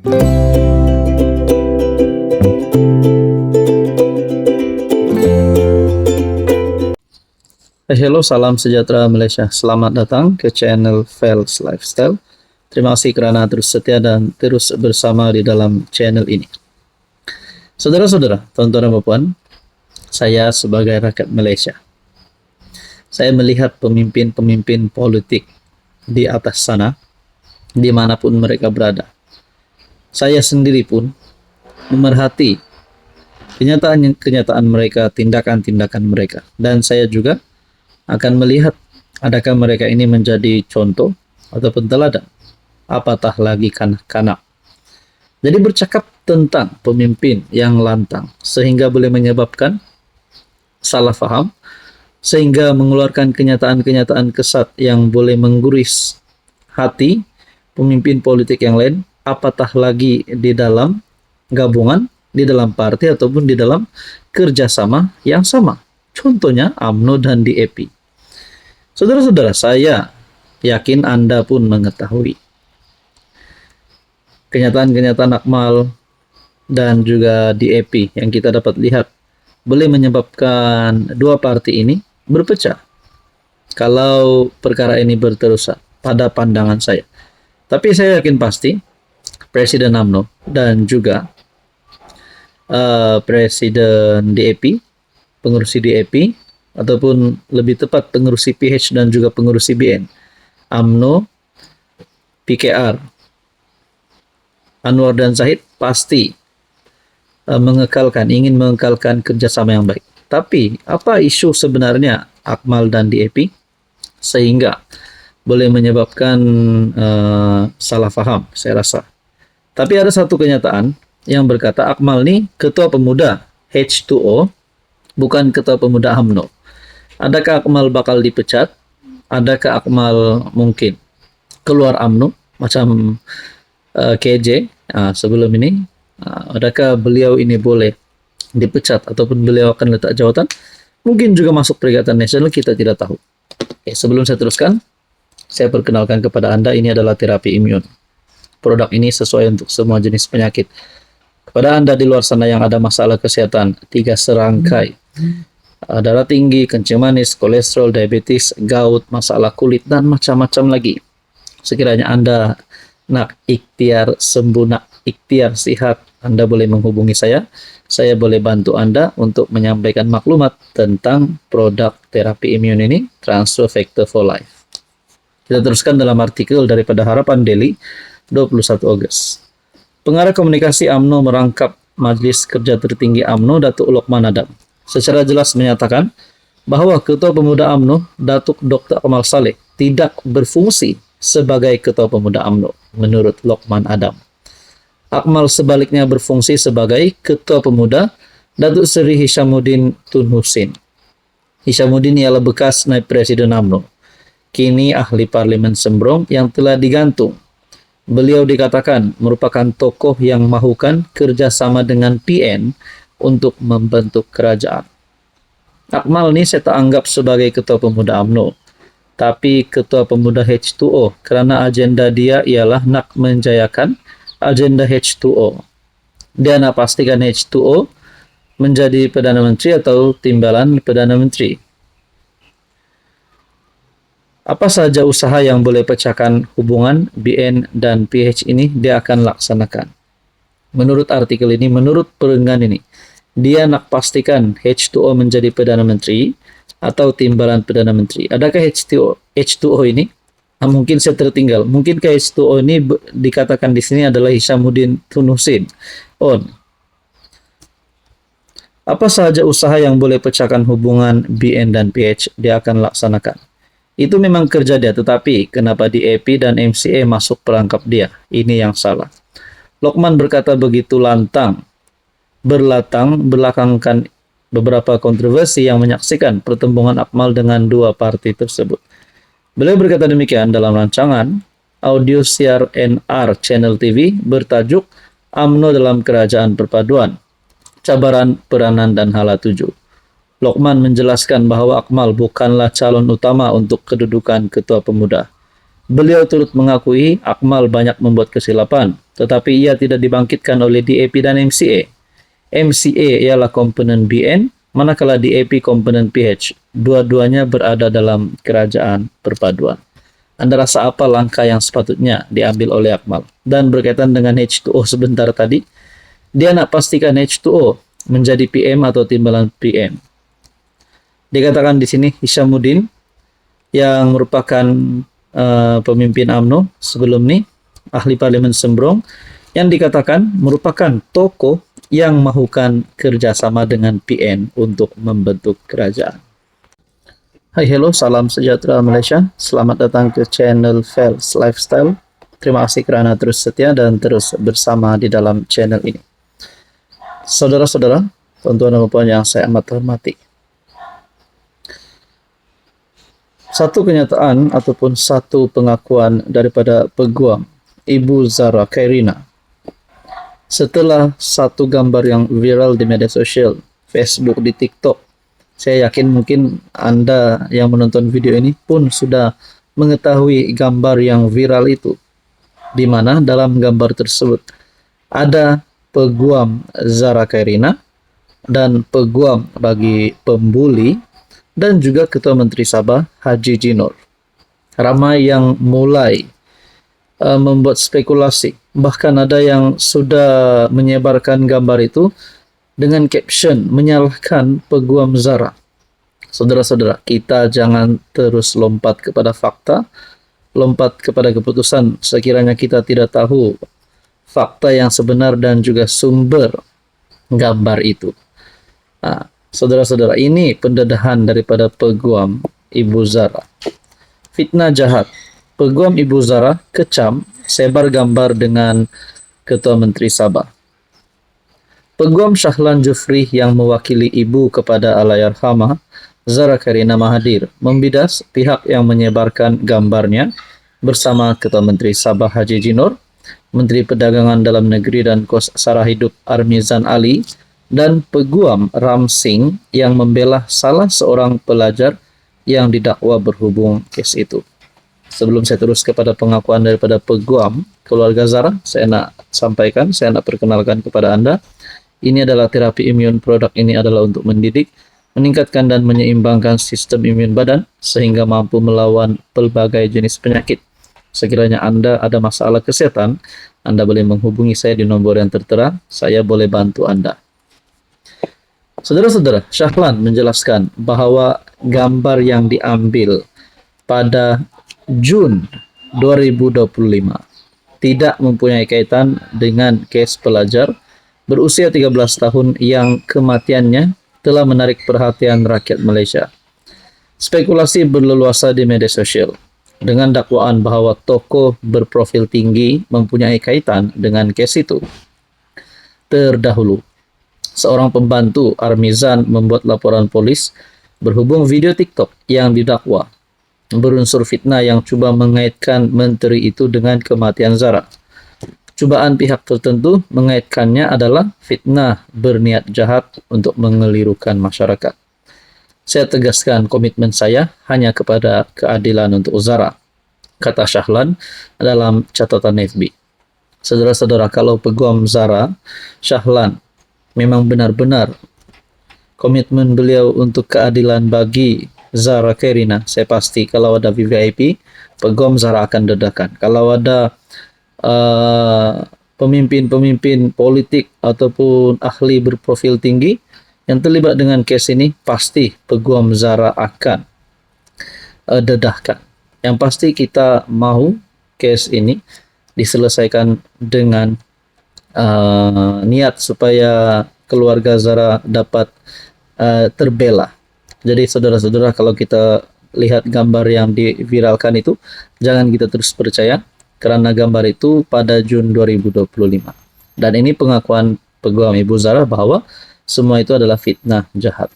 Hello, salam sejahtera Malaysia. Selamat datang ke channel Fels Lifestyle. Terima kasih kerana terus setia dan terus bersama di dalam channel ini. Saudara-saudara, tuan-tuan dan puan, saya sebagai rakyat Malaysia, saya melihat pemimpin-pemimpin politik di atas sana, dimanapun mereka berada. Saya sendiri pun memerhati kenyataan mereka, tindakan-tindakan mereka. Dan saya juga akan melihat adakah mereka ini menjadi contoh ataupun teladan, apatah lagi kanak-kanak. Jadi bercakap tentang pemimpin yang lantang sehingga boleh menyebabkan salah faham, sehingga mengeluarkan kenyataan-kenyataan kesat yang boleh mengguris hati pemimpin politik yang lain, apatah lagi di dalam gabungan, di dalam parti ataupun di dalam kerjasama yang sama. Contohnya UMNO dan DAP. Saudara-saudara, saya yakin Anda pun mengetahui kenyataan-kenyataan Akmal dan juga DAP yang kita dapat lihat boleh menyebabkan dua parti ini berpecah kalau perkara ini berterusan pada pandangan saya. Tapi saya yakin pasti Presiden UMNO dan juga Presiden DAP, pengurusi DAP, ataupun lebih tepat pengurusi PH dan juga pengurusi BN, UMNO, PKR, Anwar dan Zahid pasti ingin mengekalkan kerjasama yang baik. Tapi apa isu sebenarnya Akmal dan DAP sehingga boleh menyebabkan salah faham, saya rasa. Tapi ada satu kenyataan yang berkata Akmal ni ketua pemuda H2O, bukan ketua pemuda UMNO. Adakah Akmal bakal dipecat? Adakah Akmal mungkin keluar UMNO macam KJ sebelum ini? Adakah beliau ini boleh dipecat ataupun beliau akan letak jawatan? Mungkin juga masuk Perikatan Nasional, kita tidak tahu. Sebelum saya teruskan, saya perkenalkan kepada Anda, ini adalah terapi imun. Produk ini sesuai untuk semua jenis penyakit. Kepada Anda di luar sana yang ada masalah kesehatan, 3 serangkai, darah tinggi, kencing manis, kolesterol, diabetes, gout, masalah kulit, dan macam-macam lagi. Sekiranya Anda nak ikhtiar sembuh, nak ikhtiar sihat, Anda boleh menghubungi saya. Saya boleh bantu Anda untuk menyampaikan maklumat tentang produk terapi imun ini, Transfer Factor for Life. Kita teruskan dalam artikel daripada Harapan Daily, 21 Ogos. Pengarah komunikasi UMNO merangkap Majlis Kerja Tertinggi UMNO, Datuk Lokman Adam, secara jelas menyatakan bahwa Ketua Pemuda UMNO, Datuk Dr. Kamal Saleh, tidak berfungsi sebagai Ketua Pemuda UMNO, menurut Lokman Adam. Akmal sebaliknya berfungsi sebagai Ketua Pemuda, Datuk Seri Hishamuddin Tun Husin. Hishamuddin ialah bekas naib Presiden UMNO, kini ahli Parlimen Sembrong yang telah digantung. Beliau dikatakan merupakan tokoh yang mahukan kerjasama dengan PN untuk membentuk kerajaan. Akmal ni saya tak anggap sebagai Ketua Pemuda UMNO, tapi Ketua Pemuda H2O, kerana agenda dia ialah nak menjayakan agenda H2O. Dia nak pastikan H2O menjadi Perdana Menteri atau timbalan Perdana Menteri. Apa sahaja usaha yang boleh pecahkan hubungan BN dan PH ini, dia akan laksanakan. Menurut artikel ini, menurut perenggan ini, dia nak pastikan H2O menjadi Perdana Menteri atau timbalan Perdana Menteri. Adakah H2O ini? Mungkin saya tertinggal. Mungkinkah H2O ini dikatakan di sini adalah Hishamuddin Tun Husin? Apa sahaja usaha yang boleh pecahkan hubungan BN dan PH, dia akan laksanakan. Itu memang kerja dia, tetapi kenapa DAP dan MCA masuk perangkap dia? Ini yang salah. Lokman berkata begitu lantang, belakangkan beberapa kontroversi yang menyaksikan pertemuan Akmal dengan dua parti tersebut. Beliau berkata demikian dalam rancangan audio siar NR Channel TV bertajuk UMNO dalam Kerajaan Perpaduan, Cabaran, Peranan, dan Hala 7. Lokman menjelaskan bahawa Akmal bukanlah calon utama untuk kedudukan Ketua Pemuda. Beliau turut mengakui Akmal banyak membuat kesilapan, tetapi ia tidak dibangkitkan oleh DAP dan MCA. MCA ialah komponen BN, manakala DAP komponen PH. Dua-duanya berada dalam kerajaan perpaduan. Anda rasa apa langkah yang sepatutnya diambil oleh Akmal? Dan berkaitan dengan H2O sebentar tadi, dia nak pastikan H2O menjadi PM atau timbalan PM. Dikatakan di sini Hishamuddin yang merupakan pemimpin UMNO sebelum ini, ahli parlemen Sembrong, yang dikatakan merupakan tokoh yang mahukan kerjasama dengan PN untuk membentuk kerajaan. Hai, hello, salam sejahtera Malaysia. Selamat datang ke channel Fels Lifestyle. Terima kasih kerana terus setia dan terus bersama di dalam channel ini. Saudara-saudara, tuan-tuan dan puan yang saya amat hormati, satu kenyataan ataupun satu pengakuan daripada peguam Ibu Zahra Khairina setelah satu gambar yang viral di media sosial, Facebook, di TikTok. Saya yakin mungkin Anda yang menonton video ini pun sudah mengetahui gambar yang viral itu, di mana dalam gambar tersebut ada peguam Zahra Khairina dan peguam bagi pembuli dan juga Ketua Menteri Sabah Haji Jinor. Ramai yang mulai membuat spekulasi, bahkan ada yang sudah menyebarkan gambar itu dengan caption menyalahkan peguam Zahra. Saudara-saudara, kita jangan terus lompat kepada fakta, lompat kepada keputusan sekiranya kita tidak tahu fakta yang sebenar dan juga sumber gambar itu. Nah, saudara-saudara, ini pendedahan daripada peguam Ibu Zahra. Fitnah jahat. Peguam Ibu Zahra kecam sebar gambar dengan Ketua Menteri Sabah. Peguam Shahlan Jufri yang mewakili ibu kepada Allahyarhamah Zahra Khairina Mahathir membidas pihak yang menyebarkan gambarnya bersama Ketua Menteri Sabah Haji Jinor, Menteri Perdagangan Dalam Negeri dan Kos Sara Hidup Armizan Ali, dan peguam Ram Singh yang membela salah seorang pelajar yang didakwa berhubung kes itu. Sebelum saya terus kepada pengakuan daripada peguam keluarga Zahra, saya nak perkenalkan kepada Anda. Ini adalah terapi imun. Produk ini adalah untuk mendidik, meningkatkan dan menyeimbangkan sistem imun badan sehingga mampu melawan pelbagai jenis penyakit. Sekiranya Anda ada masalah kesehatan, Anda boleh menghubungi saya di nomor yang tertera. Saya boleh bantu Anda. Saudara-saudara, Shahlan menjelaskan bahawa gambar yang diambil pada Jun 2025 tidak mempunyai kaitan dengan kes pelajar berusia 13 tahun yang kematiannya telah menarik perhatian rakyat Malaysia. Spekulasi berleluasa di media sosial dengan dakwaan bahawa tokoh berprofil tinggi mempunyai kaitan dengan kes itu. Terdahulu, seorang pembantu Armizan membuat laporan polis berhubung video TikTok yang didakwa berunsur fitnah yang cuba mengaitkan menteri itu dengan kematian Zahra. Cubaan pihak tertentu mengaitkannya adalah fitnah berniat jahat untuk mengelirukan masyarakat. Saya tegaskan komitmen saya hanya kepada keadilan untuk Zahra, kata Shahlan dalam catatan FB. Saudara-saudara, kalau peguam Zahra, Shahlan, memang benar-benar komitmen beliau untuk keadilan bagi Zahra Khairina, saya pasti kalau ada VVIP, peguam Zahra akan dedakan. Kalau ada pemimpin-pemimpin politik ataupun ahli berprofil tinggi yang terlibat dengan kes ini, pasti peguam Zahra akan dedahkan. Yang pasti kita mahu kes ini diselesaikan dengan niat supaya keluarga Zahra dapat terbela. Jadi saudara-saudara, kalau kita lihat gambar yang diviralkan itu, jangan kita terus percaya kerana gambar itu pada Jun 2025. Dan ini pengakuan peguam Ibu Zahra bahawa semua itu adalah fitnah jahat.